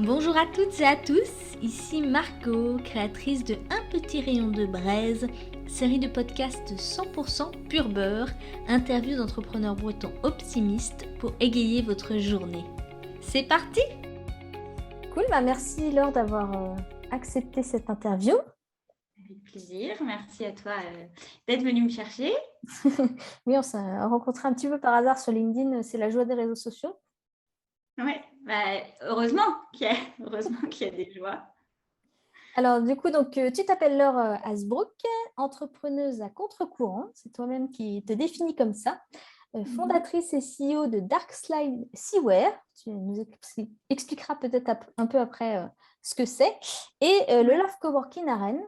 Bonjour à toutes et à tous, ici Margot, créatrice de Un petit rayon de braise, série de podcasts 100% pur beurre, interviews d'entrepreneurs bretons optimistes pour égayer votre journée. C'est parti! Cool, merci Laure d'avoir accepté cette interview. Avec plaisir, merci à toi d'être venue me chercher. Oui, on s'est rencontrés un petit peu par hasard sur LinkedIn, c'est la joie des réseaux sociaux. Oui, heureusement qu'il y a des joies. Alors, du coup, tu t'appelles Laure Hasbrook, entrepreneuse à contre-courant. C'est toi-même qui te définis comme ça. Fondatrice et CEO de Darkslide Seaware. Tu nous expliqueras peut-être un peu après ce que c'est. Et le Love Coworking à Rennes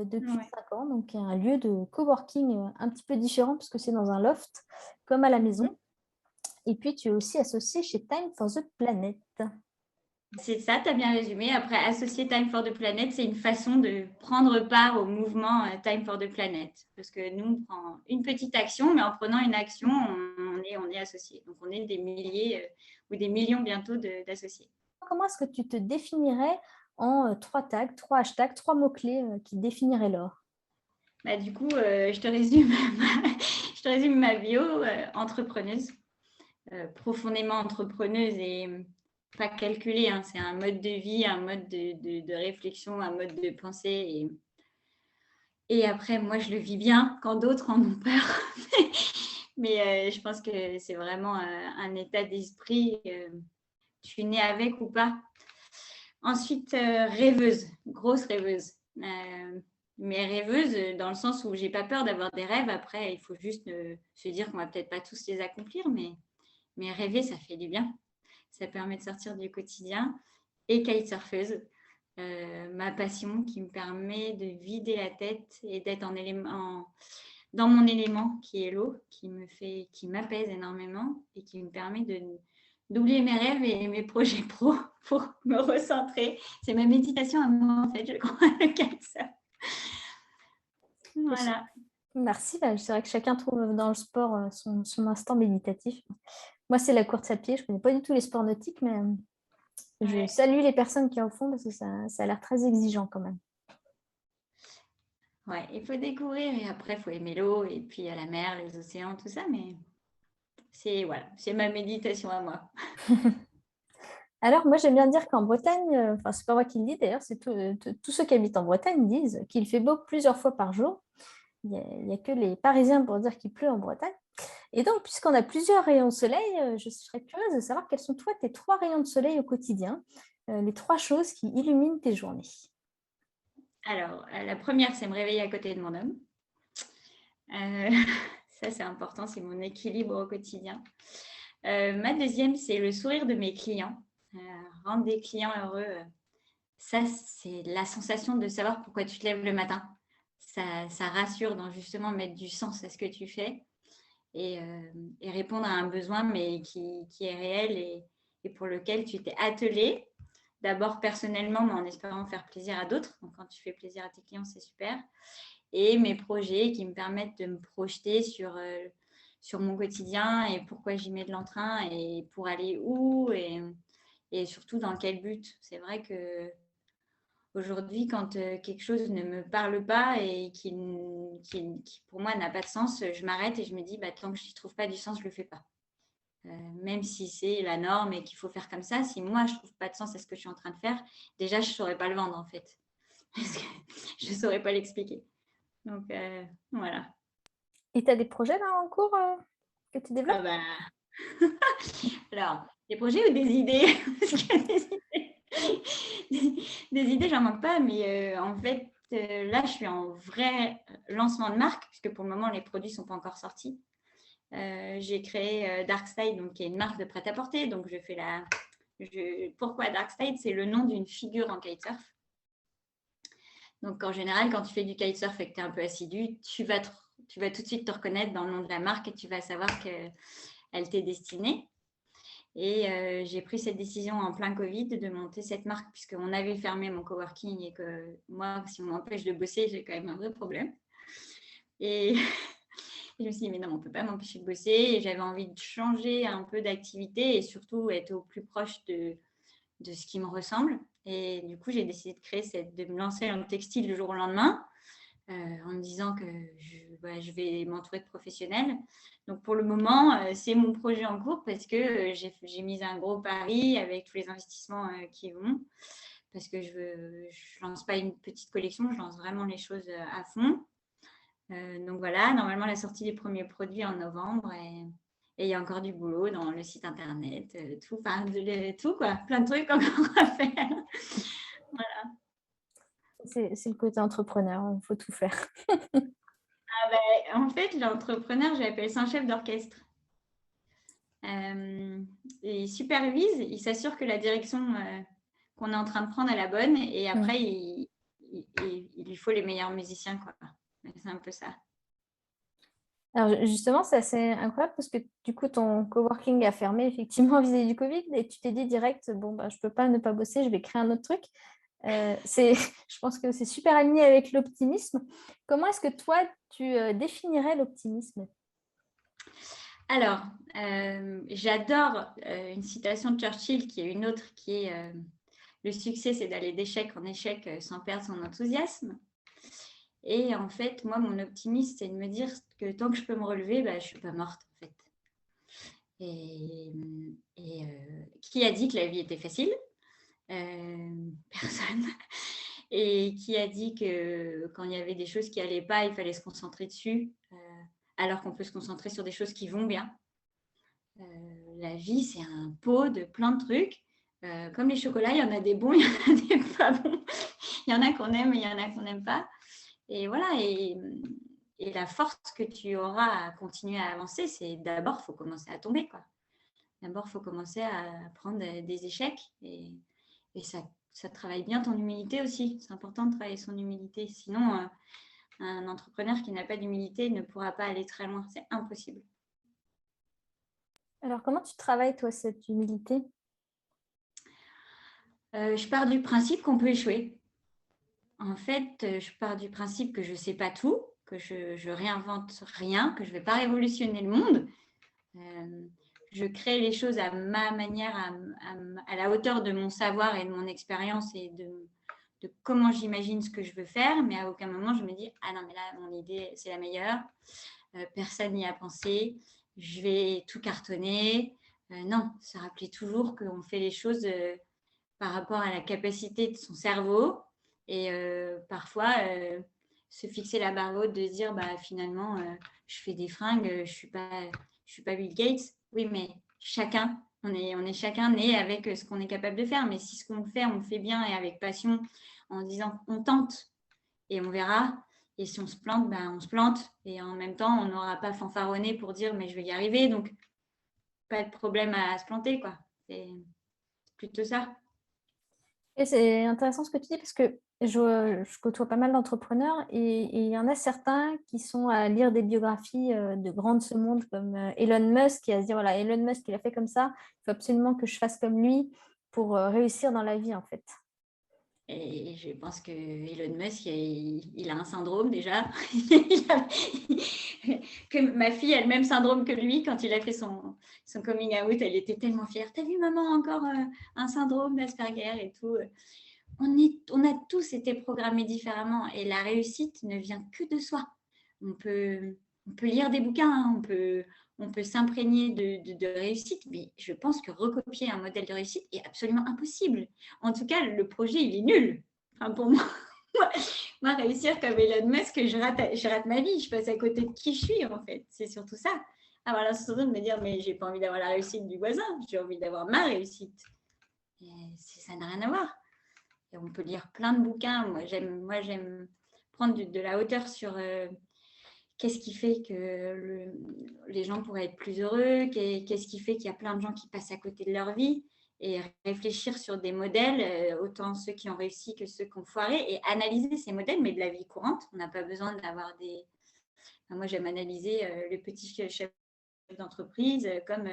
depuis 5 ans. Donc, un lieu de coworking un petit peu différent puisque c'est dans un loft comme à la maison. Et puis, tu es aussi associée chez Time for the Planet. C'est ça, tu as bien résumé. Après, associer Time for the Planet, c'est une façon de prendre part au mouvement Time for the Planet. Parce que nous, on prend une petite action, mais en prenant une action, on est associé. Donc, on est des milliers ou des millions bientôt d'associés. Comment est-ce que tu te définirais en 3 tags, 3 hashtags, 3 mots-clés qui définiraient Laure? Du coup, je te résume ma bio, entrepreneuse, profondément entrepreneuse et pas calculée. Hein, c'est un mode de vie, un mode de réflexion, un mode de pensée. Et après, moi, je le vis bien quand d'autres en ont peur. Mais je pense que c'est vraiment un état d'esprit. Je suis née avec ou pas. Ensuite, rêveuse, grosse rêveuse. Mais rêveuse dans le sens où j'ai pas peur d'avoir des rêves. Après, il faut juste se dire qu'on va peut-être pas tous les accomplir, mais rêver, ça fait du bien. Ça permet de sortir du quotidien. Et kitesurfeuse, ma passion qui me permet de vider la tête et d'être dans mon élément qui est l'eau, qui m'apaise énormément et qui me permet d'oublier mes rêves et mes projets pro pour me recentrer. C'est ma méditation à moi, en fait, je crois, le kitesurf. Voilà. Merci. C'est vrai que chacun trouve dans le sport son instant méditatif. Moi, c'est la course à pied. Je ne connais pas du tout les sports nautiques, mais je salue les personnes qui en font parce que ça a l'air très exigeant quand même. Ouais, il faut découvrir et après, il faut aimer l'eau et puis il y a la mer, les océans, tout ça, mais c'est ma méditation à moi. Alors, moi, j'aime bien dire qu'en Bretagne, c'est pas moi qui le dis d'ailleurs, c'est tous ceux qui habitent en Bretagne disent qu'il fait beau plusieurs fois par jour. Il n'y a que les Parisiens pour dire qu'il pleut en Bretagne. Et donc, puisqu'on a plusieurs rayons de soleil, je serais curieuse de savoir quels sont, toi, tes 3 rayons de soleil au quotidien, les 3 choses qui illuminent tes journées. Alors, la première, c'est me réveiller à côté de mon homme. Ça, c'est important, c'est mon équilibre au quotidien. Ma deuxième, c'est le sourire de mes clients. Rendre des clients heureux, ça, c'est la sensation de savoir pourquoi tu te lèves le matin. Ça rassure dans justement mettre du sens à ce que tu fais et répondre à un besoin, mais qui est réel et pour lequel tu t'es attelé. D'abord personnellement, mais en espérant faire plaisir à d'autres. Donc, quand tu fais plaisir à tes clients, c'est super. Et mes projets qui me permettent de me projeter sur mon quotidien et pourquoi j'y mets de l'entrain et pour aller où et surtout dans quel but. C'est vrai que aujourd'hui, quand quelque chose ne me parle pas et qui pour moi n'a pas de sens, je m'arrête et je me dis tant que je n'y trouve pas du sens, je ne le fais pas. Même si c'est la norme et qu'il faut faire comme ça, si moi je ne trouve pas de sens à ce que je suis en train de faire, déjà je ne saurais pas le vendre en fait. Parce que je ne saurais pas l'expliquer. Donc voilà. Et tu as des projets là en cours que tu développes? Alors, des projets ou des idées? Parce que des idées, j'en manque pas, mais en fait, là, je suis en vrai lancement de marque, puisque pour le moment, les produits ne sont pas encore sortis. J'ai créé Darkslide, donc, qui est une marque de prêt-à-porter. Donc, pourquoi Darkslide? C'est le nom d'une figure en kitesurf. Donc, en général, quand tu fais du kitesurf et que tu es un peu assidu, tu vas tout de suite te reconnaître dans le nom de la marque et tu vas savoir qu'elle t'est destinée. Et j'ai pris cette décision en plein Covid de monter cette marque puisqu'on avait fermé mon coworking et que moi, si on m'empêche de bosser, j'ai quand même un vrai problème. Et je me suis dit, mais non, on ne peut pas m'empêcher de bosser. Et j'avais envie de changer un peu d'activité et surtout être au plus proche de de ce qui me ressemble. Et du coup, j'ai décidé de me lancer dans le textile du jour au lendemain, en me disant que je vais m'entourer de professionnels. Donc, pour le moment, c'est mon projet en cours parce que j'ai mis un gros pari avec tous les investissements qui vont. Parce que je ne lance pas une petite collection, je lance vraiment les choses à fond. Donc voilà, normalement la sortie des premiers produits en novembre et il y a encore du boulot dans le site internet, tout, enfin tout quoi, plein de trucs encore à faire. Voilà. C'est le côté entrepreneur, il faut tout faire. Ah ben, en fait, l'entrepreneur, j'appelle ça un chef d'orchestre. Il supervise, il s'assure que la direction qu'on est en train de prendre est la bonne et après, il lui faut les meilleurs musiciens, quoi. C'est un peu ça. Alors justement, c'est assez incroyable parce que du coup, ton coworking a fermé effectivement vis-à-vis du Covid et tu t'es dit direct, bon, bah, je ne peux pas ne pas bosser, je vais créer un autre truc. Je pense que c'est super aligné avec l'optimisme. Comment est-ce que toi, tu définirais l'optimisme? Alors, j'adore une citation de Churchill qui est une autre qui est le succès, c'est d'aller d'échec en échec sans perdre son enthousiasme. Et en fait, moi, mon optimisme, c'est de me dire que tant que je peux me relever, bah, je ne suis pas morte, en fait. Et qui a dit que la vie était facile? Personne. Et qui a dit que quand il y avait des choses qui n'allaient pas, il fallait se concentrer dessus, alors qu'on peut se concentrer sur des choses qui vont bien. La vie, c'est un pot de plein de trucs. Comme les chocolats, il y en a des bons, il y en a des pas bons. Il y en a qu'on aime et il y en a qu'on n'aime pas. Et voilà, et la force que tu auras à continuer à avancer, c'est d'abord, il faut commencer à tomber, quoi. D'abord, il faut commencer à prendre des échecs et ça travaille bien ton humilité aussi. C'est important de travailler son humilité. Sinon, un entrepreneur qui n'a pas d'humilité ne pourra pas aller très loin. C'est impossible. Alors, comment tu travailles, toi, cette humilité? Je pars du principe qu'on peut échouer. En fait, je pars du principe que je ne sais pas tout, que je réinvente rien, que je ne vais pas révolutionner le monde. Je crée les choses à ma manière, à la hauteur de mon savoir et de mon expérience et de comment j'imagine ce que je veux faire, mais à aucun moment je me dis ah non mais là mon idée c'est la meilleure, personne n'y a pensé, je vais tout cartonner. Non, se rappeler toujours qu'on fait les choses par rapport à la capacité de son cerveau et parfois se fixer la barre haute de se dire bah finalement je fais des fringues, je suis pas Bill Gates. Oui, mais chacun, on est chacun né avec ce qu'on est capable de faire. Mais si ce qu'on fait, on le fait bien et avec passion, en disant on tente et on verra. Et si on se plante, ben on se plante. Et en même temps, on n'aura pas fanfaronné pour dire mais je vais y arriver. Donc, pas de problème à se planter, quoi. C'est plutôt ça. Et c'est intéressant ce que tu dis parce que je côtoie pas mal d'entrepreneurs et il y en a certains qui sont à lire des biographies de grands de ce monde comme Elon Musk qui a se dire voilà, Elon Musk il a fait comme ça, il faut absolument que je fasse comme lui pour réussir dans la vie en fait. Et je pense que Elon Musk, il a un syndrome déjà. Que ma fille a le même syndrome que lui quand il a fait son coming out. Elle était tellement fière. T'as vu, maman, encore un syndrome d'Asperger et tout. On a tous été programmés différemment et la réussite ne vient que de soi. On peut lire des bouquins, hein, on peut s'imprégner de réussite, mais je pense que recopier un modèle de réussite est absolument impossible. En tout cas, le projet, il est nul. Enfin, pour moi, moi, réussir comme Elon Musk, je rate ma vie. Je passe à côté de qui je suis, en fait. C'est surtout ça. Avoir l'impression de me dire, mais j'ai pas envie d'avoir la réussite du voisin, j'ai envie d'avoir ma réussite. Et ça n'a rien à voir. Et on peut lire plein de bouquins. Moi, j'aime prendre de la hauteur sur qu'est-ce qui fait que les gens pourraient être plus heureux, qu'est-ce qui fait qu'il y a plein de gens qui passent à côté de leur vie, et réfléchir sur des modèles, autant ceux qui ont réussi que ceux qui ont foiré, et analyser ces modèles, mais de la vie courante. On n'a pas besoin d'avoir des... Enfin, moi, j'aime analyser les petits chefs d'entreprise comme...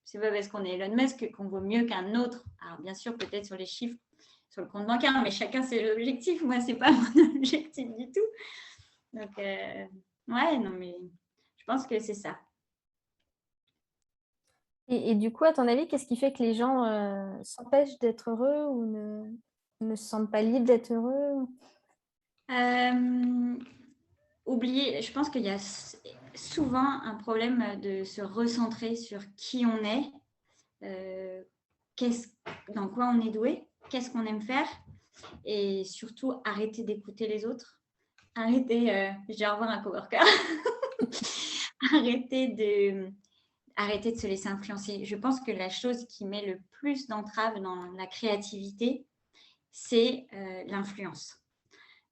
c'est pas parce qu'on est Elon Musk qu'on vaut mieux qu'un autre. Alors, bien sûr, peut-être sur les chiffres, sur le compte bancaire, mais chacun ses objectifs. Moi, c'est pas mon objectif du tout. Donc, ouais, non, mais je pense que c'est ça. Et du coup, à ton avis, qu'est-ce qui fait que les gens s'empêchent d'être heureux ou ne se sentent pas libres d'être heureux? Oublier, je pense qu'il y a souvent un problème de se recentrer sur qui on est, euh, dans quoi on est doué, qu'est-ce qu'on aime faire, et surtout arrêter d'écouter les autres. Je vais revoir un coworker. Arrêter de se laisser influencer. Je pense que la chose qui met le plus d'entraves dans la créativité, c'est l'influence.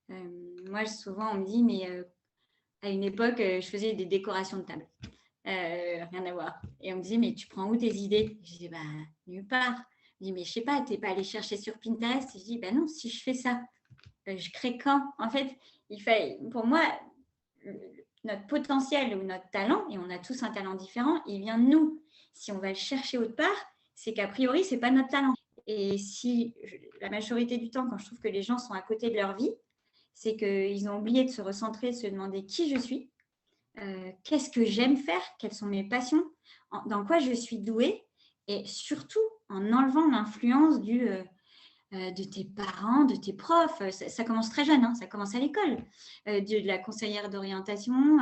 Moi, souvent, on me dit, mais à une époque, je faisais des décorations de table. Rien à voir. Et on me disait, mais tu prends où tes idées? Je disais, bah, nulle part. Je dis, mais je sais pas, t'es pas allé chercher sur Pinterest? Je dis, bah non, si je fais ça, je crée quand? En fait, pour moi, notre potentiel ou notre talent, et on a tous un talent différent, il vient de nous. Si on va le chercher autre part, c'est qu'a priori, c'est pas notre talent. Et si la majorité du temps, quand je trouve que les gens sont à côté de leur vie, c'est qu'ils ont oublié de se recentrer, de se demander qui je suis, qu'est-ce que j'aime faire, quelles sont mes passions, dans quoi je suis douée, et surtout en enlevant l'influence de tes parents, de tes profs. Ça commence très jeune, hein, ça commence à l'école, de la conseillère d'orientation,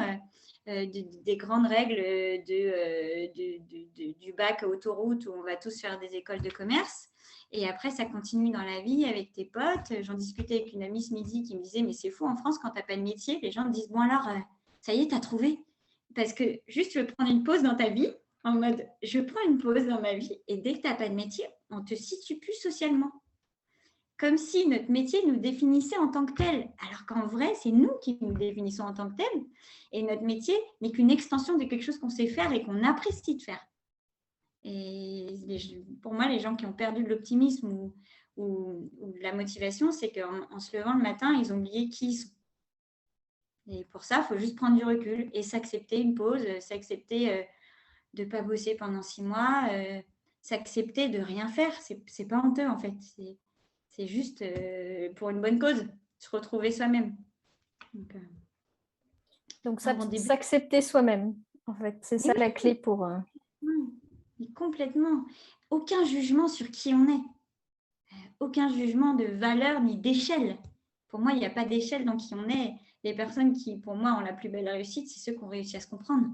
des grandes règles du bac autoroute où on va tous faire des écoles de commerce. Et après, ça continue dans la vie avec tes potes. J'en discutais avec une amie ce midi qui me disait, mais c'est fou, en France, quand tu n'as pas de métier, les gens te disent, bon alors, ça y est, tu as trouvé. Parce que juste, tu veux prendre une pause dans ta vie, en mode, je prends une pause dans ma vie, et dès que tu n'as pas de métier, on ne te situe plus socialement. Comme si notre métier nous définissait en tant que tel, alors qu'en vrai, c'est nous qui nous définissons en tant que tel, et notre métier n'est qu'une extension de quelque chose qu'on sait faire et qu'on apprécie de faire. Et pour moi, les gens qui ont perdu de l'optimisme ou de la motivation, c'est qu'en se levant le matin, ils ont oublié qui ils sont. Et pour ça, il faut juste prendre du recul et s'accepter une pause, s'accepter de ne pas bosser pendant 6 mois, s'accepter de rien faire. C'est pas honteux, en fait. C'est juste pour une bonne cause, se retrouver soi-même. Donc, Avant début. s'accepter soi-même, en fait, c'est ça la clé pour... Complètement. Aucun jugement sur qui on est. Aucun jugement de valeur ni d'échelle. Pour moi, il n'y a pas d'échelle dans qui on est. Les personnes qui, pour moi, ont la plus belle réussite, c'est ceux qui ont réussi à se comprendre.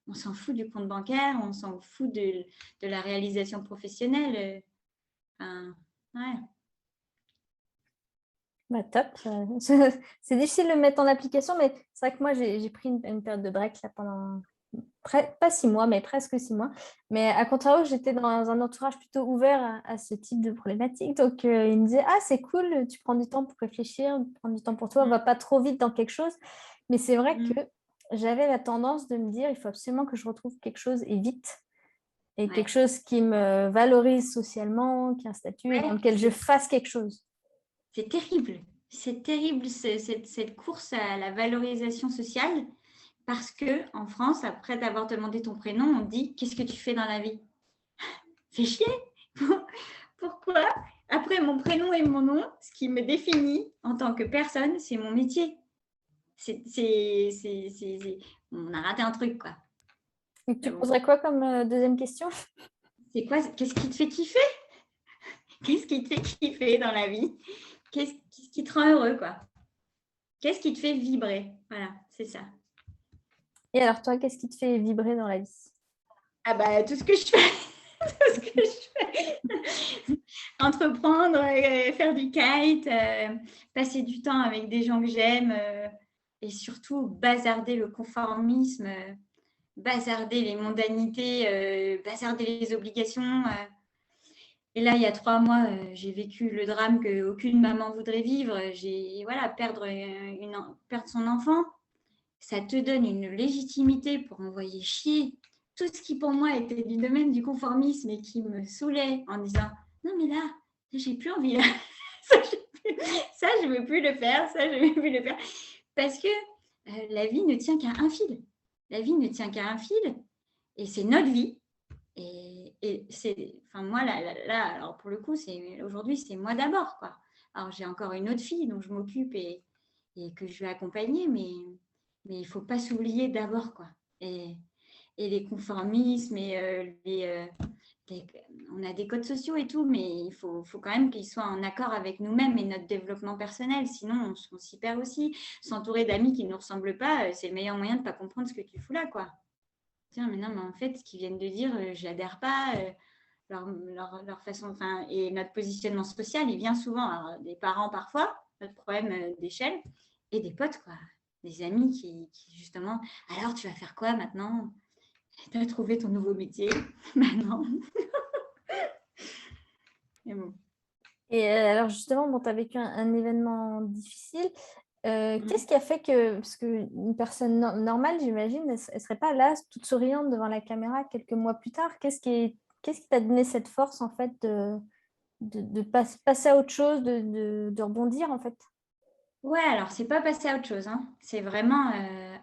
On s'en fout du compte bancaire, on s'en fout de la réalisation professionnelle. Ouais. Bah, top. C'est difficile de le mettre en application, mais c'est vrai que moi, j'ai pris une période de break là, pendant pas 6 mois, mais presque 6 mois. Mais à contrario, j'étais dans un entourage plutôt ouvert à ce type de problématique. Donc, il me disait, ah, c'est cool, tu prends du temps pour réfléchir, prends du temps pour toi, va pas trop vite dans quelque chose. Mais c'est vrai que j'avais la tendance de me dire, il faut absolument que je retrouve quelque chose et vite. Et quelque chose qui me valorise socialement, qui a un statut et dans lequel je fasse quelque chose. C'est terrible. C'est terrible cette course à la valorisation sociale parce que en France, après t'avoir demandé ton prénom, on te dit qu'est-ce que tu fais dans la vie? Fais chier. Pourquoi? Après mon prénom et mon nom, ce qui me définit en tant que personne, c'est mon métier. On a raté un truc, quoi. Et tu poserais quoi comme deuxième question? C'est quoi? Qu'est-ce qui te fait kiffer? Qu'est-ce qui te fait kiffer dans la vie? Qu'est-ce qui te rend heureux, quoi? Qu'est-ce qui te fait vibrer? Voilà, c'est ça. Et alors toi, qu'est-ce qui te fait vibrer dans la vie? Ah bah tout ce que je fais. Tout ce que je fais. Entreprendre, faire du kite, passer du temps avec des gens que j'aime et surtout bazarder le conformisme, bazarder les mondanités, bazarder les obligations. Et là, il y a 3 mois, j'ai vécu le drame qu'aucune maman voudrait vivre. Perdre son enfant, ça te donne une légitimité pour envoyer chier tout ce qui pour moi était du domaine du conformisme et qui me saoulait en disant non mais là, j'ai plus envie là. ça, je ne veux plus le faire, ça, je ne veux plus le faire. Parce que la vie ne tient qu'à un fil. La vie ne tient qu'à un fil et c'est notre vie. Et c'est, enfin moi là, alors pour le coup, aujourd'hui, c'est moi d'abord, quoi. Alors j'ai encore une autre fille dont je m'occupe et que je vais accompagner, mais il ne faut pas s'oublier d'abord, quoi. Et et les conformismes et on a des codes sociaux et tout, mais il faut quand même qu'ils soient en accord avec nous-mêmes et notre développement personnel. Sinon, on s'y perd aussi. S'entourer d'amis qui ne nous ressemblent pas, c'est le meilleur moyen de ne pas comprendre ce que tu fous là, quoi. Tiens, mais non, mais en fait, ce qu'ils viennent de dire, j'adhère pas. Leur façon, et notre positionnement social, il vient souvent des parents parfois, notre problème d'échelle, et des potes, quoi. Des amis qui justement, alors tu vas faire quoi maintenant? Tu as trouvé ton nouveau métier? Maintenant. Mais bon. Et alors justement, bon, tu as vécu un événement difficile. Qu'est-ce qui a fait que, parce qu'une personne normale, j'imagine, elle ne serait pas là, toute souriante devant la caméra quelques mois plus tard. Qu'est-ce qui t'a donné cette force, en fait, de passer à autre chose, de rebondir, en fait? Ouais, alors c'est pas passer à autre chose, hein. C'est vraiment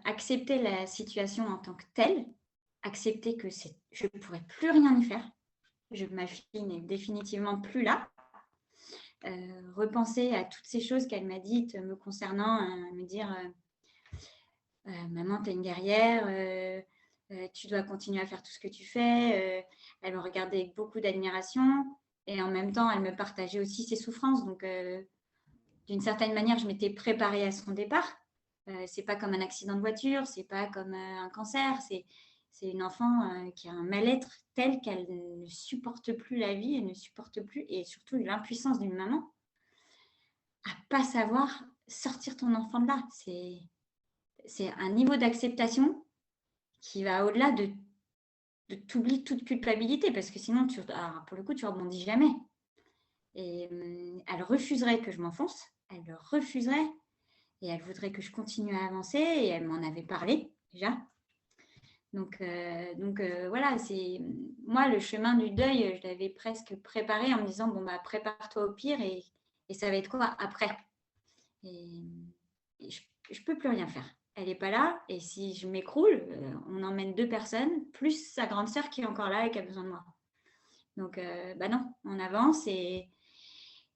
accepter la situation en tant que telle, accepter que je ne pourrais plus rien y faire. Ma fille n'est définitivement plus là. Repenser à toutes ces choses qu'elle m'a dites me concernant, me dire maman, tu es une guerrière, tu dois continuer à faire tout ce que tu fais. Elle me regardait avec beaucoup d'admiration et en même temps, elle me partageait aussi ses souffrances. Donc, d'une certaine manière, je m'étais préparée à son départ. C'est pas comme un accident de voiture, c'est pas comme un cancer, c'est une enfant qui a un mal-être tel qu'elle ne supporte plus la vie, elle ne supporte plus, et surtout l'impuissance d'une maman à pas savoir sortir ton enfant de là. C'est un niveau d'acceptation qui va au-delà de t'oublier toute culpabilité, parce que sinon, pour le coup, tu rebondis jamais. Et elle refuserait que je m'enfonce, elle le refuserait, et elle voudrait que je continue à avancer, et elle m'en avait parlé déjà. Donc voilà, c'est moi le chemin du deuil, je l'avais presque préparé en me disant bon bah prépare-toi au pire et ça va être quoi après. Et je peux plus rien faire. Elle n'est pas là, et si je m'écroule, on emmène 2 personnes plus sa grande sœur qui est encore là et qui a besoin de moi. Donc bah non, on avance et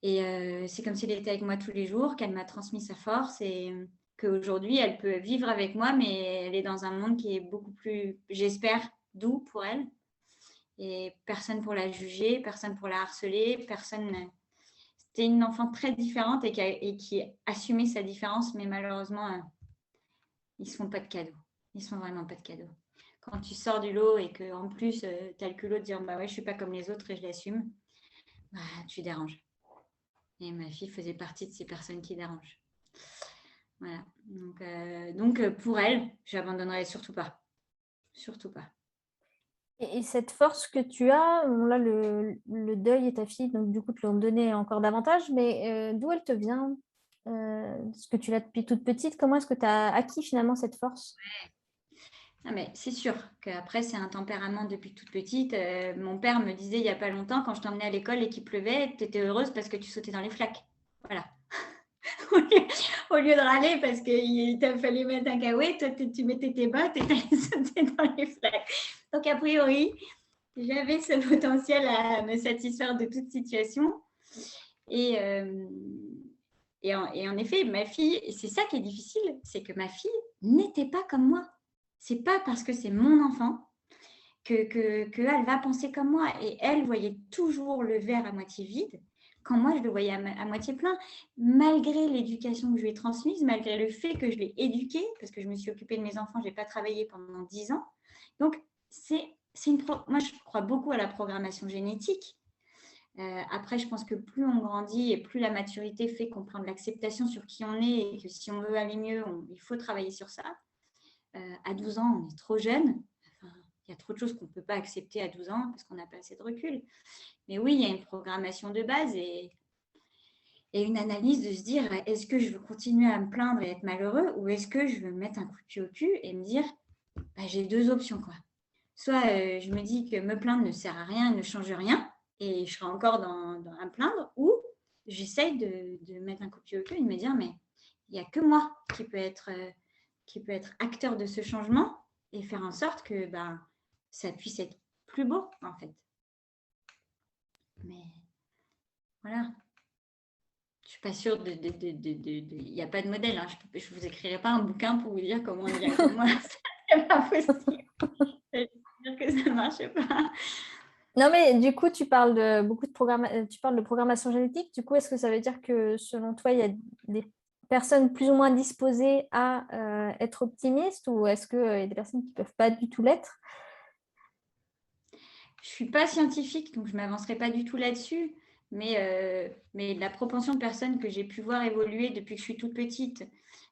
c'est comme si elle était avec moi tous les jours, qu'elle m'a transmis sa force et qu'aujourd'hui, elle peut vivre avec moi, mais elle est dans un monde qui est beaucoup plus, j'espère, doux pour elle. Et personne pour la juger, personne pour la harceler, personne. C'était une enfant très différente et qui assumait sa différence, mais malheureusement, ils ne se font pas de cadeaux. Ils ne se font vraiment pas de cadeaux. Quand tu sors du lot et qu'en plus, tu as le culot de dire bah ouais, je ne suis pas comme les autres et je l'assume, bah, tu déranges. Et ma fille faisait partie de ces personnes qui dérangent. Voilà. Donc pour elle, j'abandonnerai surtout pas. Surtout pas. Et cette force que tu as, bon, là, le deuil et ta fille, donc du coup, te l'ont donné encore davantage, mais d'où elle te vient? Est-ce que tu l'as depuis toute petite? Comment est-ce que tu as acquis finalement cette force? Ah, mais c'est sûr qu'après, c'est un tempérament depuis toute petite. Mon père me disait il n'y a pas longtemps, quand je t'emmenais à l'école et qu'il pleuvait, tu étais heureuse parce que tu sautais dans les flaques. Voilà. Au lieu de râler parce qu'il t'a fallu mettre un caouet, toi, tu mettais tes bottes et tu allais sauter dans les flaques. Donc, a priori, j'avais ce potentiel à me satisfaire de toute situation. Et en effet, ma fille, et c'est ça qui est difficile, c'est que ma fille n'était pas comme moi. C'est pas parce que c'est mon enfant qu'elle va penser comme moi. Et elle voyait toujours le verre à moitié vide, quand moi, je le voyais à moitié plein, malgré l'éducation que je lui ai transmise, malgré le fait que je l'ai éduquée, parce que je me suis occupée de mes enfants, je n'ai pas travaillé pendant 10 ans. Donc, moi, je crois beaucoup à la programmation génétique. Après, je pense que plus on grandit et plus la maturité fait qu'on prend de l'acceptation sur qui on est et que si on veut aller mieux, il faut travailler sur ça. À 12 ans, on est trop jeune. Enfin, il y a trop de choses qu'on ne peut pas accepter à 12 ans parce qu'on n'a pas assez de recul. Mais oui, il y a une programmation de base et une analyse de se dire est-ce que je veux continuer à me plaindre et être malheureux ou est-ce que je veux me mettre un coup de pied au cul et me dire bah, j'ai 2 options, quoi. Soit je me dis que me plaindre ne sert à rien, ne change rien et je serai encore dans à me plaindre, ou j'essaye de mettre un coup de pied au cul et de me dire mais il n'y a que moi qui peut être acteur de ce changement et faire en sorte que ben, ça puisse être plus beau en fait. Mais voilà. Je suis pas sûre il n'y a pas de modèle. Hein. Je vous écrirai pas un bouquin pour vous dire comment dire comme moi. C'est pas possible. que ça ne marche pas. Non, mais du coup, tu parles de tu parles de programmation génétique. Du coup, est-ce que ça veut dire que selon toi, il y a des personnes plus ou moins disposées à être optimistes ou est-ce qu'il y a des personnes qui ne peuvent pas du tout l'être? Je ne suis pas scientifique, donc je ne m'avancerai pas du tout là-dessus. Mais la propension de personnes que j'ai pu voir évoluer depuis que je suis toute petite,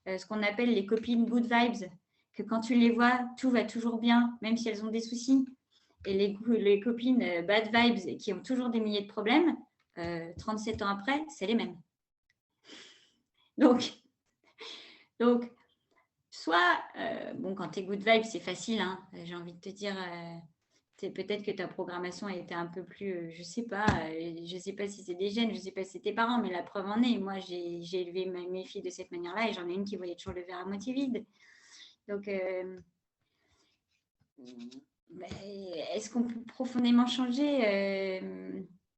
ce qu'on appelle les copines good vibes, que quand tu les vois, tout va toujours bien, même si elles ont des soucis. Et les copines bad vibes qui ont toujours des milliers de problèmes, 37 ans après, c'est les mêmes. Donc soit, bon, quand tu es good vibes, c'est facile, hein, j'ai envie de te dire, peut-être que ta programmation a été un peu plus, je sais pas si c'est des gènes, je sais pas si c'est tes parents, mais la preuve en est, moi j'ai élevé mes filles de cette manière-là et j'en ai une qui voyait toujours le verre à moitié vide. Donc, est-ce qu'on peut profondément changer?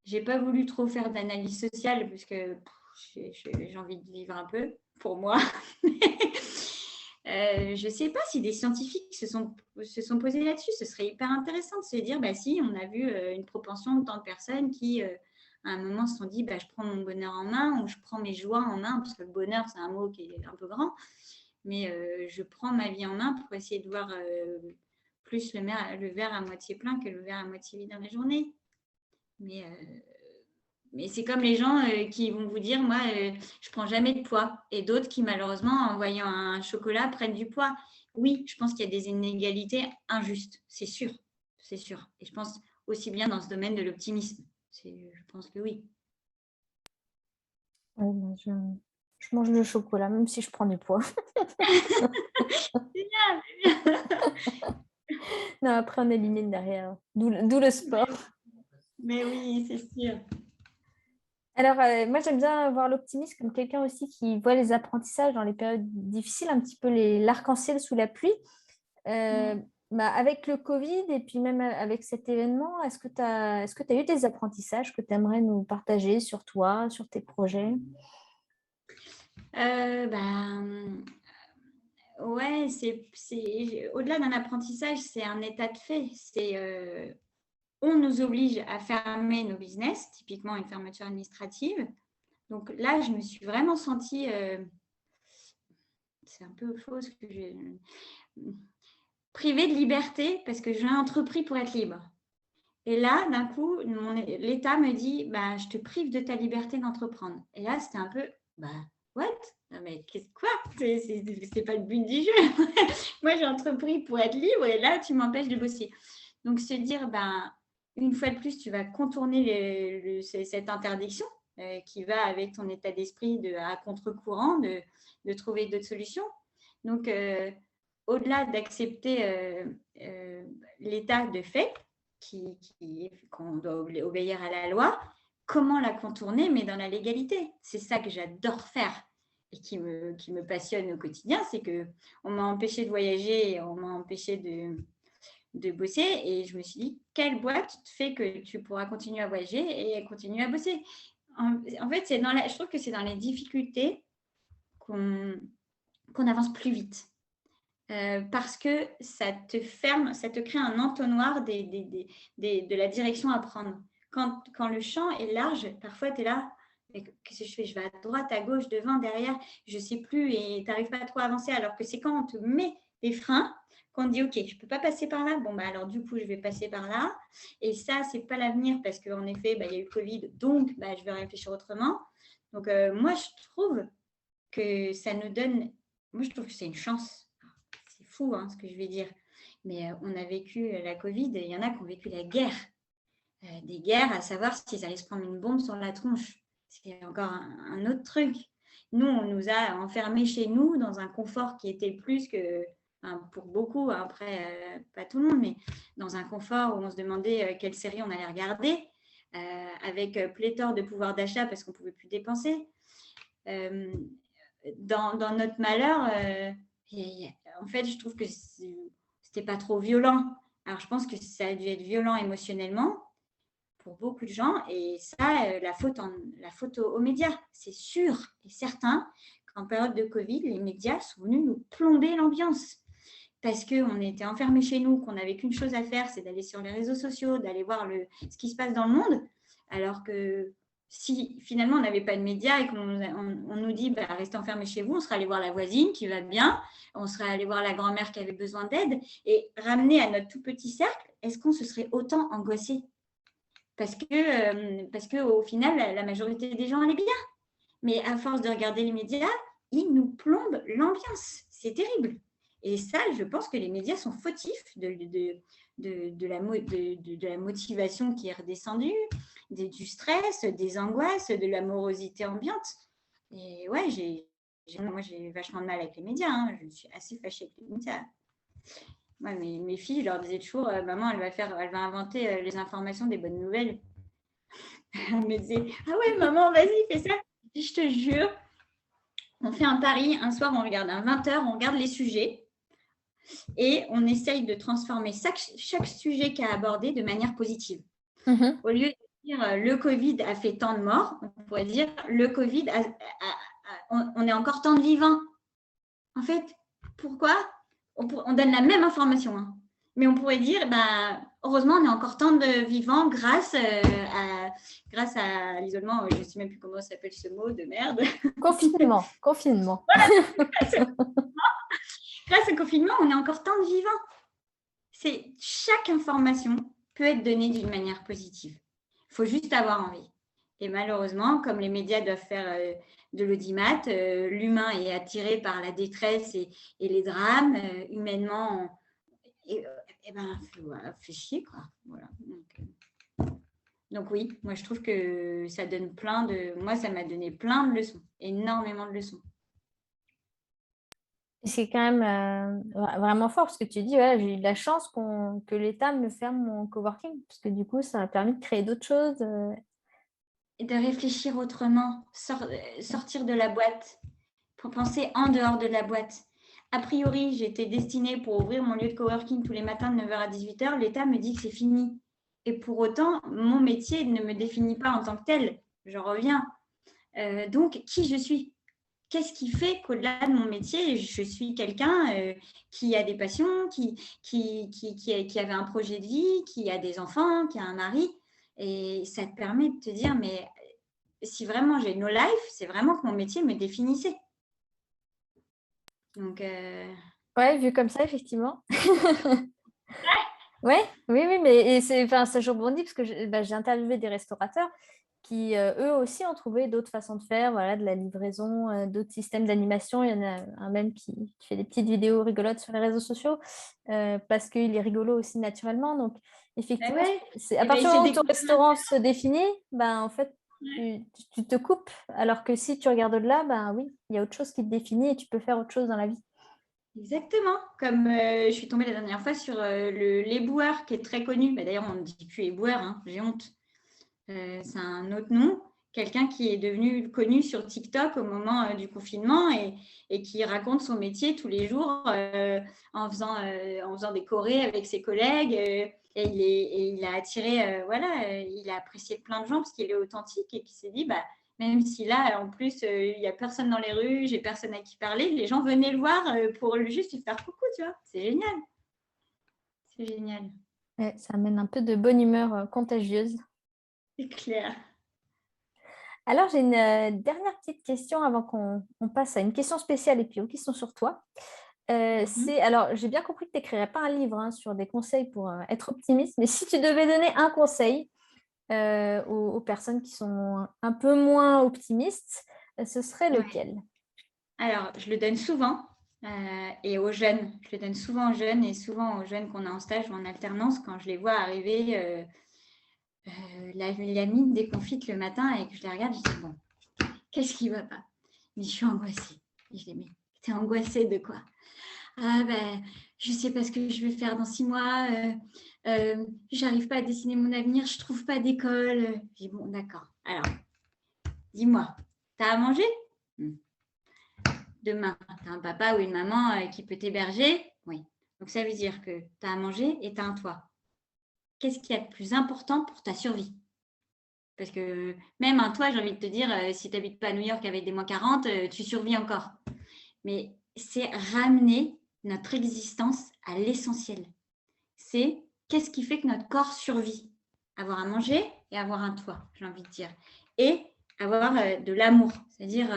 J'ai pas voulu trop faire d'analyse sociale parce que j'ai envie de vivre un peu pour moi. Je ne sais pas si des scientifiques se sont posés là-dessus. Ce serait hyper intéressant de se dire, bah si, on a vu une propension de tant de personnes qui, à un moment, se sont dit, bah, je prends mon bonheur en main ou je prends mes joies en main, parce que le bonheur, c'est un mot qui est un peu grand, mais je prends ma vie en main pour essayer de voir plus le verre à moitié plein que le verre à moitié vide dans la journée. Mais c'est comme les gens qui vont vous dire, moi, je prends jamais de poids. Et d'autres qui, malheureusement, en voyant un chocolat, prennent du poids. Oui, je pense qu'il y a des inégalités injustes, c'est sûr. C'est sûr. Et je pense aussi bien dans ce domaine de l'optimisme. Je pense que oui. Je mange le chocolat, même si je prends du poids. Non, après, on élimine derrière. D'où le sport. Mais oui, c'est sûr. Alors, moi, j'aime bien voir l'optimisme comme quelqu'un aussi qui voit les apprentissages dans les périodes difficiles, un petit peu l'arc-en-ciel sous la pluie. Avec le Covid et puis même avec cet événement, est-ce que tu as eu des apprentissages que tu aimerais nous partager sur toi, sur tes projets? Ouais, au-delà d'un apprentissage, c'est un état de fait. On nous oblige à fermer nos business, typiquement une fermeture administrative. Donc là, je me suis vraiment sentie, c'est un peu faux ce que j'ai, privée de liberté parce que j'ai entrepris pour être libre. Et là, d'un coup, l'État me dit, bah, je te prive de ta liberté d'entreprendre. Et là, c'était un peu, bah, what? Non, mais quoi? C'est pas le but du jeu. Moi, j'ai entrepris pour être libre et là, tu m'empêches de bosser. Donc, se dire, ben, une fois de plus, tu vas contourner cette interdiction qui va avec ton état d'esprit à contre-courant, de trouver d'autres solutions. Donc, au-delà d'accepter l'état de fait, qu'on doit obéir à la loi, comment la contourner, mais dans la légalité. C'est ça que j'adore faire et qui me passionne au quotidien, c'est qu'on m'a empêché de voyager, on m'a empêché de bosser et je me suis dit, quelle boîte fait que tu pourras continuer à voyager et continuer à bosser? En fait, je trouve que c'est dans les difficultés qu'on avance plus vite. Parce que ça te ferme, ça te crée un entonnoir de la direction à prendre. Quand le champ est large, parfois tu es là, qu'est-ce que je fais? Je vais à droite, à gauche, devant, derrière, je ne sais plus et tu n'arrives pas trop à avancer. Alors que c'est quand on te met des freins qu'on te dit, OK, je ne peux pas passer par là. Bon, bah, alors du coup, je vais passer par là. Et ça, ce n'est pas l'avenir parce qu'en effet, il y a eu le Covid, donc je vais réfléchir autrement. Donc, moi, je trouve que ça nous donne, moi, je trouve que c'est une chance. C'est fou ce que je vais dire, mais on a vécu la Covid et il y en a qui ont vécu la guerre. Des guerres, à savoir s'ils allaient se prendre une bombe sur la tronche. C'est encore un autre truc. Nous, on nous a enfermés chez nous dans un confort qui était plus que, pour beaucoup, après, pas tout le monde, mais dans un confort où on se demandait quelle série on allait regarder, avec pléthore de pouvoir d'achat parce qu'on ne pouvait plus dépenser. Dans notre malheur, en fait, je trouve que c'était pas trop violent. Alors, je pense que ça a dû être violent émotionnellement pour beaucoup de gens. Et ça, la faute aux médias, c'est sûr et certain qu'en période de Covid, les médias sont venus nous plomber l'ambiance. parce qu'on était enfermés chez nous, qu'on n'avait qu'une chose à faire, c'est d'aller sur les réseaux sociaux, d'aller voir ce qui se passe dans le monde, alors que si finalement on n'avait pas de médias et qu'on nous dit restez enfermés chez vous, on serait allé voir la voisine qui va bien, on serait allé voir la grand-mère qui avait besoin d'aide, et ramener à notre tout petit cercle, est-ce qu'on se serait autant angoissé? Parce que au final, la majorité des gens allaient bien. Mais à force de regarder les médias, ils nous plombent l'ambiance. C'est terrible. Et ça, je pense que les médias sont fautifs de la motivation qui est redescendue, du stress, des angoisses, de la morosité ambiante. Et ouais, moi, j'ai vachement de mal avec les médias. Hein. Je suis assez fâchée avec les médias. Ouais, mes filles, je leur disais toujours, maman, elle va inventer les informations des bonnes nouvelles. Elle me disait, ah ouais, maman, vas-y, fais ça. Je te jure, on fait un pari. Un soir, on regarde à 20h, on regarde les sujets et on essaye de transformer chaque sujet qu'a abordé de manière positive. Au lieu de dire le Covid a fait tant de morts, on pourrait dire le Covid, on est encore tant de vivants. En fait, pourquoi on donne la même information, hein. Mais on pourrait dire, heureusement, on est encore tant de vivants grâce à l'isolement. Je ne sais même plus comment s'appelle ce mot de merde. Confinement. Voilà. Grâce au confinement, on est encore tant de vivants. Chaque information peut être donnée d'une manière positive. Il faut juste avoir envie. Et malheureusement, comme les médias doivent faire de l'audimat, l'humain est attiré par la détresse et les drames. Humainement, fait chier, quoi. Voilà. Donc oui, moi je trouve que ça donne moi ça m'a donné plein de leçons, énormément de leçons. C'est quand même vraiment fort parce que tu dis, ouais, j'ai eu de la chance que l'État me ferme mon coworking parce que du coup, ça m'a permis de créer d'autres choses. Et de réfléchir autrement, sortir de la boîte, pour penser en dehors de la boîte. A priori, j'étais destinée pour ouvrir mon lieu de coworking tous les matins de 9h à 18h. L'État me dit que c'est fini. Et pour autant, mon métier ne me définit pas en tant que tel. Je reviens. Donc, qui je suis? Qu'est-ce qui fait qu'au-delà de mon métier, je suis quelqu'un qui a des passions, qui avait un projet de vie, qui a des enfants, qui a un mari? Et ça te permet de te dire, mais si vraiment j'ai no life, c'est vraiment que mon métier me définissait. Donc, ouais, vu comme ça, effectivement. Ouais, oui, mais ça je rebondis parce que j'ai interviewé des restaurateurs qui, eux aussi, ont trouvé d'autres façons de faire, voilà, de la livraison, d'autres systèmes d'animation. Il y en a un même qui fait des petites vidéos rigolotes sur les réseaux sociaux parce qu'il est rigolo aussi naturellement. Donc, effectivement, à partir du moment où ton restaurant se définit, en fait, tu te coupes. Alors que si tu regardes au-delà, oui, il y a autre chose qui te définit et tu peux faire autre chose dans la vie. Exactement. Comme je suis tombée la dernière fois sur l'éboueur qui est très connu. D'ailleurs, on ne dit plus éboueur, hein, j'ai honte. C'est un autre nom. Quelqu'un qui est devenu connu sur TikTok au moment du confinement et qui raconte son métier tous les jours en faisant des chorés avec ses collègues. Et il a attiré, il a apprécié plein de gens parce qu'il est authentique et qui s'est dit, même si là, en plus, il n'y a personne dans les rues, j'ai personne à qui parler, les gens venaient le voir pour juste lui faire coucou, tu vois. C'est génial. C'est génial. Ouais, ça amène un peu de bonne humeur contagieuse. C'est clair. Alors, j'ai une dernière petite question avant qu'on passe à une question spéciale et puis aux questions sur toi. Alors, j'ai bien compris que tu n'écrirais pas un livre sur des conseils pour être optimiste, mais si tu devais donner un conseil aux personnes qui sont un peu moins optimistes, ce serait lequel? Alors, je le donne souvent et aux jeunes. Je le donne souvent aux jeunes et souvent aux jeunes qu'on a en stage ou en alternance quand je les vois arriver la mine déconfite le matin et que je les regarde, je dis bon, qu'est-ce qui ne va pas? Mais je suis angoissée. Et je dis mais t'es angoissée de quoi? Ah je ne sais pas ce que je vais faire dans 6 mois. J'arrive pas à dessiner mon avenir. Je ne trouve pas d'école. Je dis bon, d'accord. Alors, dis-moi, t'as à manger? Demain, tu as un papa ou une maman qui peut t'héberger? Oui. Donc, ça veut dire que tu as à manger et tu as un toit. Qu'est-ce qu'il y a de plus important pour ta survie? Parce que même un toit, j'ai envie de te dire, si tu n'habites pas à New York avec des -40, tu survis encore. Mais c'est ramener notre existence à l'essentiel. C'est qu'est-ce qui fait que notre corps survit? Avoir à manger et avoir un toit, j'ai envie de dire. Et avoir de l'amour, c'est-à-dire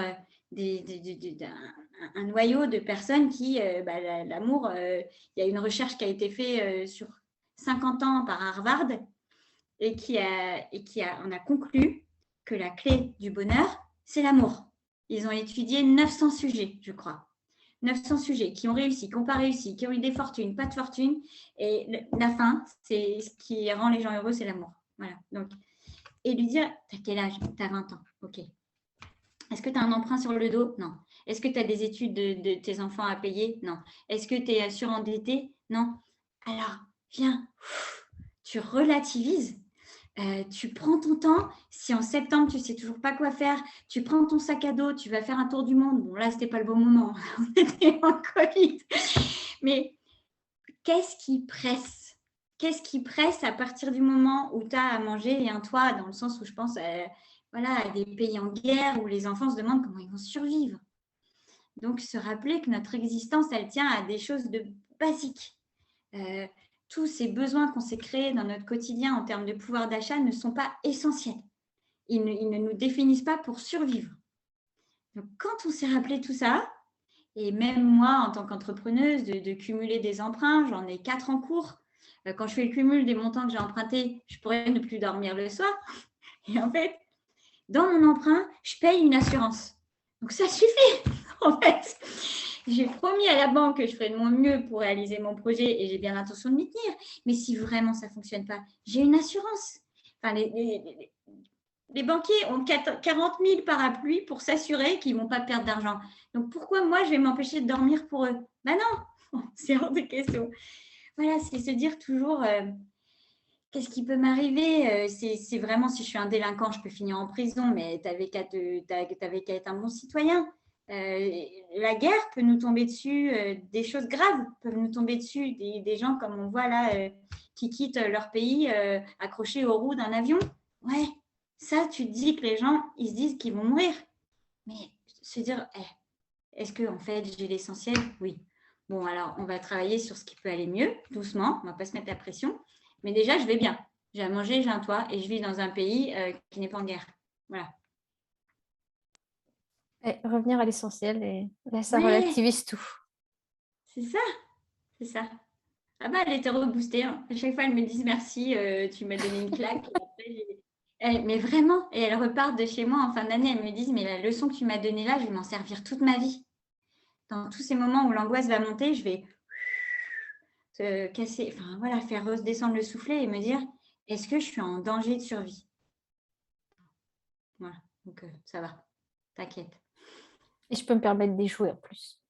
un noyau de personnes qui, l'amour, il y a une recherche qui a été faite sur 50 ans par Harvard et on a conclu que la clé du bonheur, c'est l'amour. Ils ont étudié 900 sujets, je crois. 900 sujets qui ont réussi, qui n'ont pas réussi, qui ont eu des fortunes, pas de fortune. Et la fin, c'est ce qui rend les gens heureux, c'est l'amour. Voilà. Donc, et lui dire, t'as quel âge? T'as 20 ans. OK. Est-ce que tu as un emprunt sur le dos? Non. Est-ce que tu as des études de tes enfants à payer? Non. Est-ce que tu es surendetté? Non. Alors, viens, tu relativises. Tu prends ton temps. Si en septembre, tu ne sais toujours pas quoi faire, tu prends ton sac à dos, tu vas faire un tour du monde. Bon, là, ce n'était pas le bon moment. On était en Covid. Mais qu'est-ce qui presse? Qu'est-ce qui presse à partir du moment où tu as à manger et un toit, dans le sens où je pense à des pays en guerre où les enfants se demandent comment ils vont survivre. Donc, se rappeler que notre existence, elle tient à des choses de basiques. Tous ces besoins qu'on s'est créés dans notre quotidien en termes de pouvoir d'achat ne sont pas essentiels. Ils ne nous définissent pas pour survivre. Donc, quand on s'est rappelé tout ça, et même moi, en tant qu'entrepreneuse, de cumuler des emprunts, j'en ai 4 en cours. Quand je fais le cumul des montants que j'ai empruntés, je pourrais ne plus dormir le soir. Et en fait, dans mon emprunt, je paye une assurance. Donc, ça suffit, en fait. J'ai promis à la banque que je ferais de mon mieux pour réaliser mon projet et j'ai bien l'intention de m'y tenir. Mais si vraiment ça ne fonctionne pas, j'ai une assurance. Enfin, les banquiers ont 40 000 parapluies pour s'assurer qu'ils ne vont pas perdre d'argent. Donc, pourquoi moi, je vais m'empêcher de dormir pour eux? Ben non, c'est hors de question. Voilà, c'est se dire toujours... qu'est-ce qui peut m'arriver? C'est vraiment, si je suis un délinquant, je peux finir en prison, mais tu n'avais qu'à être un bon citoyen. La guerre peut nous tomber dessus, des choses graves peuvent nous tomber dessus, des gens comme on voit là, qui quittent leur pays accrochés aux roues d'un avion. Ouais, ça, tu te dis que les gens, ils se disent qu'ils vont mourir. Mais se dire, est-ce que en fait, j'ai l'essentiel? Oui. Bon, alors, on va travailler sur ce qui peut aller mieux, doucement, on ne va pas se mettre la pression. Mais déjà, je vais bien. J'ai à manger, j'ai un toit et je vis dans un pays qui n'est pas en guerre. Voilà. Et revenir à l'essentiel et là, ça Ouais, relativise tout. c'est ça. C'est ça. Ah bah, elle était reboostée. Hein. À chaque fois, elles me disent merci, tu m'as donné une claque. Mais vraiment, et elles repartent de chez moi en fin d'année. Elles me disent, mais la leçon que tu m'as donnée là, je vais m'en servir toute ma vie. Dans tous ces moments où l'angoisse va monter, je vais te casser, enfin voilà, faire redescendre le soufflet et me dire, est-ce que je suis en danger de survie? Voilà, donc ça va, t'inquiète. Et je peux me permettre d'échouer en plus.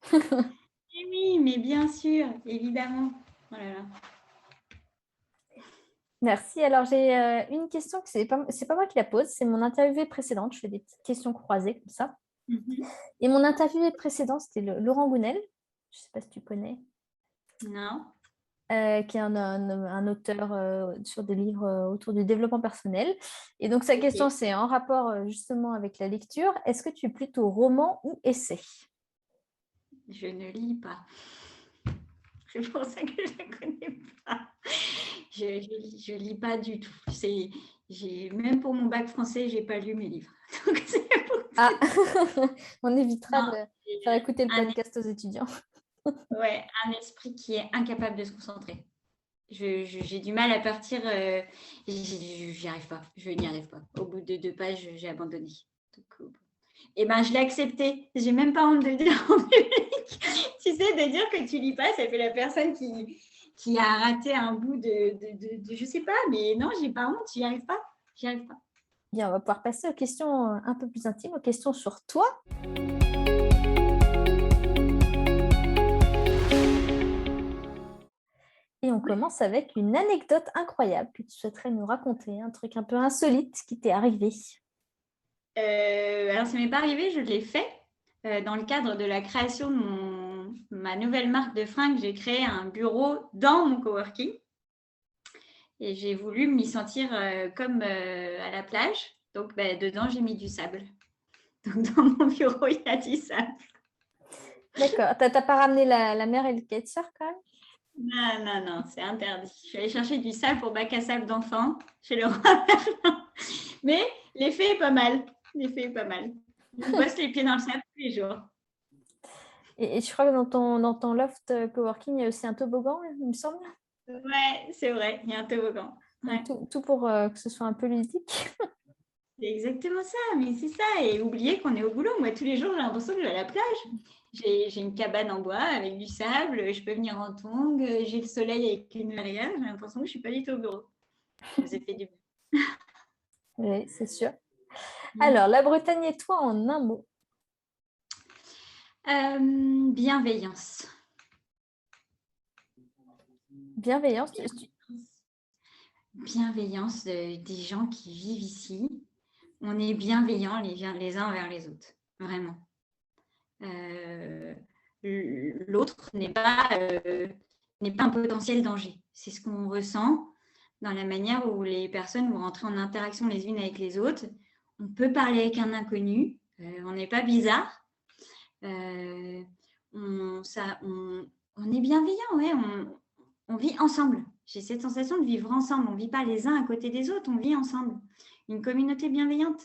Et oui, mais bien sûr, évidemment. Oh là là. Merci. Alors, j'ai une question que c'est pas moi qui la pose, c'est mon interviewée précédente. Je fais des petites questions croisées comme ça. Et mon interviewée précédente, c'était Laurent Gounel. Je ne sais pas si tu connais. Non. Qui est un auteur sur des livres autour du développement personnel. Et donc, sa question, c'est en rapport justement avec la lecture. Est-ce que tu es plutôt roman ou essai? Je ne lis pas. C'est pour ça que je ne connais pas. Je lis pas du tout. Même pour mon bac français, je n'ai pas lu mes livres. Donc, c'est pour ça. On évitera de faire écouter le podcast aux étudiants. Ouais, un esprit qui est incapable de se concentrer. J'ai du mal à partir. J'y arrive pas. Je n'y arrive pas. Au bout de 2 pages, j'ai abandonné. Donc, et ben, je l'ai accepté. J'ai même pas honte de le dire en public. Tu sais, de dire que tu lis pas, ça fait la personne qui a raté un bout de je sais pas, mais non, j'ai pas honte. J'y arrive pas. J'y arrive pas. Bien, on va pouvoir passer aux questions un peu plus intimes, aux questions sur toi. Et on commence avec une anecdote incroyable que tu souhaiterais nous raconter, un truc un peu insolite qui t'est arrivé. Alors, ça ne m'est pas arrivé, je l'ai fait. Dans le cadre de la création de ma nouvelle marque de fringues, j'ai créé un bureau dans mon coworking. Et j'ai voulu m'y sentir comme à la plage. Donc, dedans, j'ai mis du sable. Donc, dans mon bureau, il y a du sable. D'accord. T'as pas ramené la mère et le kitesurf quand même? Non, non, non, c'est interdit. Je suis allée chercher du sable pour bac à sable d'enfant chez le roi Merlin. Mais l'effet est pas mal. L'effet est pas mal. On bosse les pieds dans le sable tous les jours. Et je crois que dans ton loft coworking, il y a aussi un toboggan, il me semble. Ouais, c'est vrai, il y a un toboggan. Ouais. Tout pour que ce soit un peu ludique. C'est exactement ça, mais c'est ça. Et oublier qu'on est au boulot. Moi, tous les jours, j'ai l'impression que je vais à la plage. J'ai une cabane en bois avec du sable, je peux venir en tongs, j'ai le soleil avec une verrière. J'ai l'impression que je ne suis pas du tout au bureau. Ça fait du bien. Oui, c'est sûr. Alors, la Bretagne et toi en un mot. Bienveillance. Bienveillance. Bienveillance des gens qui vivent ici. On est bienveillants les uns envers les autres, vraiment. L'autre n'est pas un potentiel danger. C'est ce qu'on ressent dans la manière où les personnes vont rentrer en interaction les unes avec les autres. On peut parler avec un inconnu, on n'est pas bizarre. On est bienveillant, ouais, on vit ensemble. J'ai cette sensation de vivre ensemble. On ne vit pas les uns à côté des autres, on vit ensemble. Une communauté bienveillante.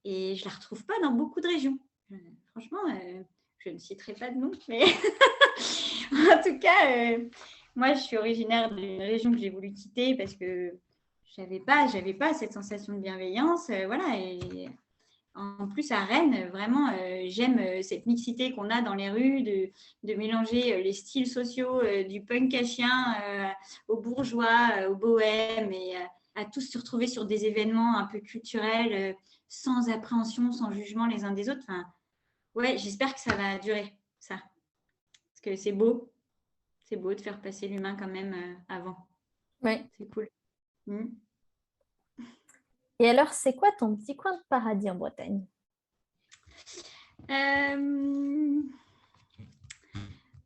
Et je ne la retrouve pas dans beaucoup de régions. Franchement, je ne citerai pas de nom, mais en tout cas, moi, je suis originaire d'une région que j'ai voulu quitter parce que je n'avais pas cette sensation de bienveillance. Voilà, et en plus, à Rennes, vraiment, j'aime cette mixité qu'on a dans les rues, de mélanger les styles sociaux, du punk à chien aux bourgeois, aux bohèmes, et à tous se retrouver sur des événements un peu culturels, sans appréhension, sans jugement les uns des autres. Enfin, ouais, j'espère que ça va durer, ça. Parce que c'est beau de faire passer l'humain quand même avant. Oui. C'est cool. Mmh. Et alors, c'est quoi ton petit coin de paradis en Bretagne?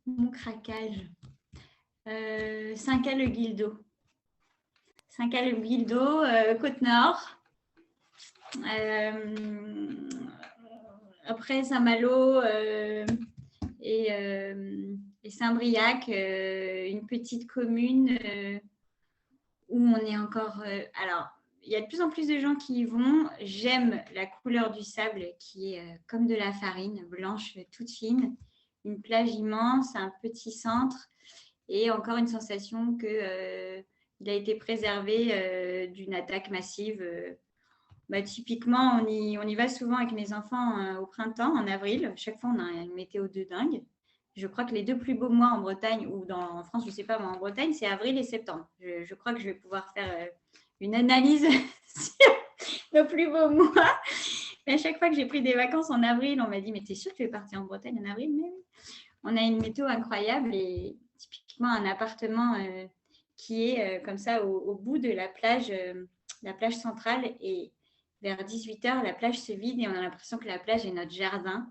Mon craquage. Saint-Cal-le-Guildo. Saint-Cal-le-Guildo, Côte-Nord. Après Saint-Malo et Saint-Briac, une petite commune où on est encore. Alors, il y a de plus en plus de gens qui y vont. J'aime la couleur du sable qui est comme de la farine, blanche, toute fine. Une plage immense, un petit centre et encore une sensation que il a été préservé d'une attaque massive. Typiquement, on y va souvent avec mes enfants au printemps, en avril. Chaque fois, on a une météo de dingue. Je crois que les deux plus beaux mois en Bretagne ou en France, je ne sais pas, mais en Bretagne, c'est avril et septembre. Je crois que je vais pouvoir faire une analyse sur nos plus beaux mois. Mais à chaque fois que j'ai pris des vacances en avril, on m'a dit, mais t'es sûr que tu es partie en Bretagne en avril? Mais oui. On a une météo incroyable et typiquement un appartement qui est comme ça au bout de la plage centrale, et vers 18h, la plage se vide et on a l'impression que la plage est notre jardin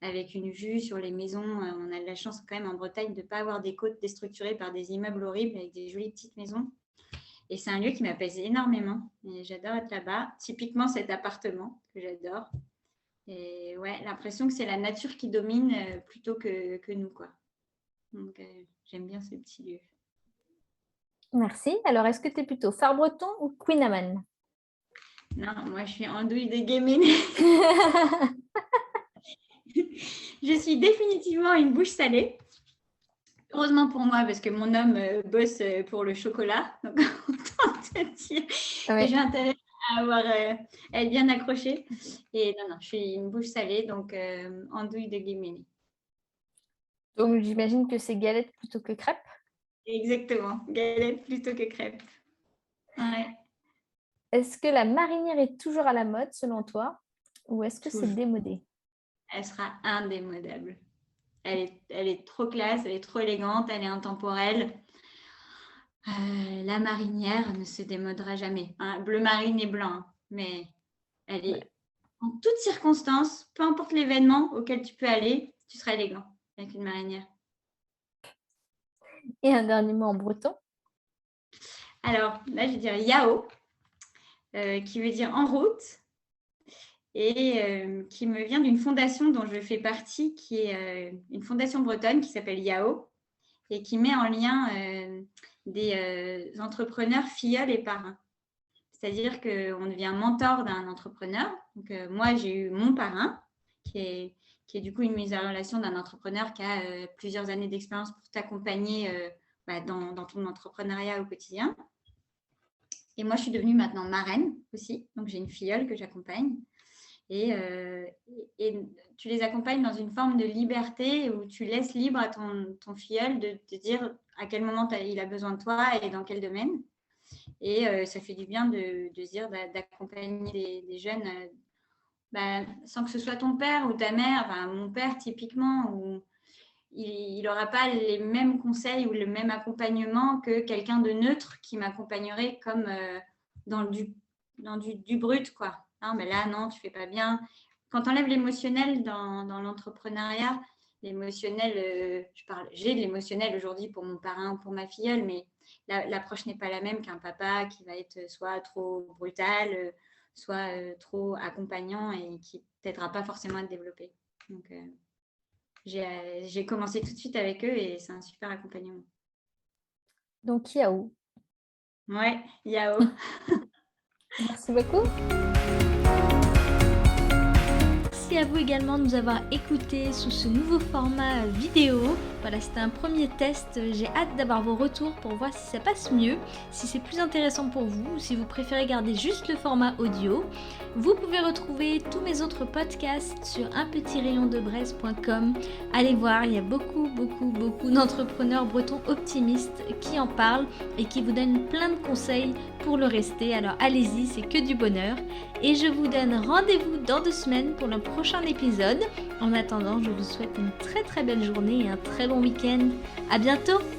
avec une vue sur les maisons. On a de la chance quand même en Bretagne de ne pas avoir des côtes déstructurées par des immeubles horribles avec des jolies petites maisons. Et c'est un lieu qui m'apaise énormément et j'adore être là-bas. Typiquement cet appartement que j'adore. Et ouais, l'impression que c'est la nature qui domine plutôt que nous, quoi. Donc, j'aime bien ce petit lieu. Merci. Alors, est-ce que tu es plutôt phare breton ou Queen Amman? Non, moi, je suis andouille de Guéméné. Je suis définitivement une bouche salée. Heureusement pour moi, parce que mon homme bosse pour le chocolat. Donc, autant te dire que j'ai intérêt à être bien accrochée. Et non, je suis une bouche salée, donc andouille de Guéméné. Donc, j'imagine que c'est galette plutôt que crêpe. Exactement, galette plutôt que crêpe. Ouais. Est-ce que la marinière est toujours à la mode selon toi ou est-ce que c'est démodé? Elle sera indémodable. Elle est trop classe, elle est trop élégante, elle est intemporelle. La marinière ne se démodera jamais. Bleu marine et blanc, mais elle est en toutes circonstances, peu importe l'événement auquel tu peux aller, tu seras élégant avec une marinière. Et un dernier mot en breton? Alors là, je vais dire Yao, qui veut dire en route. et qui me vient d'une fondation dont je fais partie, qui est une fondation bretonne qui s'appelle Yao et qui met en lien des entrepreneurs filleuls et parrains. C'est-à-dire qu'on devient mentor d'un entrepreneur. Donc, moi, j'ai eu mon parrain, qui est du coup une mise en relation d'un entrepreneur qui a plusieurs années d'expérience pour t'accompagner dans ton entrepreneuriat au quotidien. Et moi, je suis devenue maintenant marraine aussi. Donc, j'ai une filleule que j'accompagne. Et tu les accompagnes dans une forme de liberté où tu laisses libre à ton filleul de te dire à quel moment il a besoin de toi et dans quel domaine. Et ça fait du bien de se dire d'accompagner des jeunes sans que ce soit ton père ou ta mère. Enfin, mon père, typiquement, où il n'aura pas les mêmes conseils ou le même accompagnement que quelqu'un de neutre qui m'accompagnerait comme dans du brut, quoi. Non, mais là, non, tu fais pas bien. Quand tu enlèves l'émotionnel dans l'entrepreneuriat, l'émotionnel, j'ai de l'émotionnel aujourd'hui pour mon parrain ou pour ma filleule, mais l'approche n'est pas la même qu'un papa qui va être soit trop brutal, soit trop accompagnant et qui t'aidera pas forcément à te développer. Donc, j'ai commencé tout de suite avec eux et c'est un super accompagnement. Donc, Yao. Ouais, Yao. Merci beaucoup. Merci à vous également de nous avoir écoutés sous ce nouveau format vidéo. Voilà, c'était un premier test. J'ai hâte d'avoir vos retours pour voir si ça passe mieux, si c'est plus intéressant pour vous ou si vous préférez garder juste le format audio. Vous pouvez retrouver tous mes autres podcasts sur unpetirayondebraise.com. Allez voir, il y a beaucoup d'entrepreneurs bretons optimistes qui en parlent et qui vous donnent plein de conseils pour le rester. Alors allez-y, c'est que du bonheur. Et je vous donne rendez-vous dans 2 semaines pour le prochain épisode. En attendant, je vous souhaite une très belle journée et un très bon week-end. À bientôt!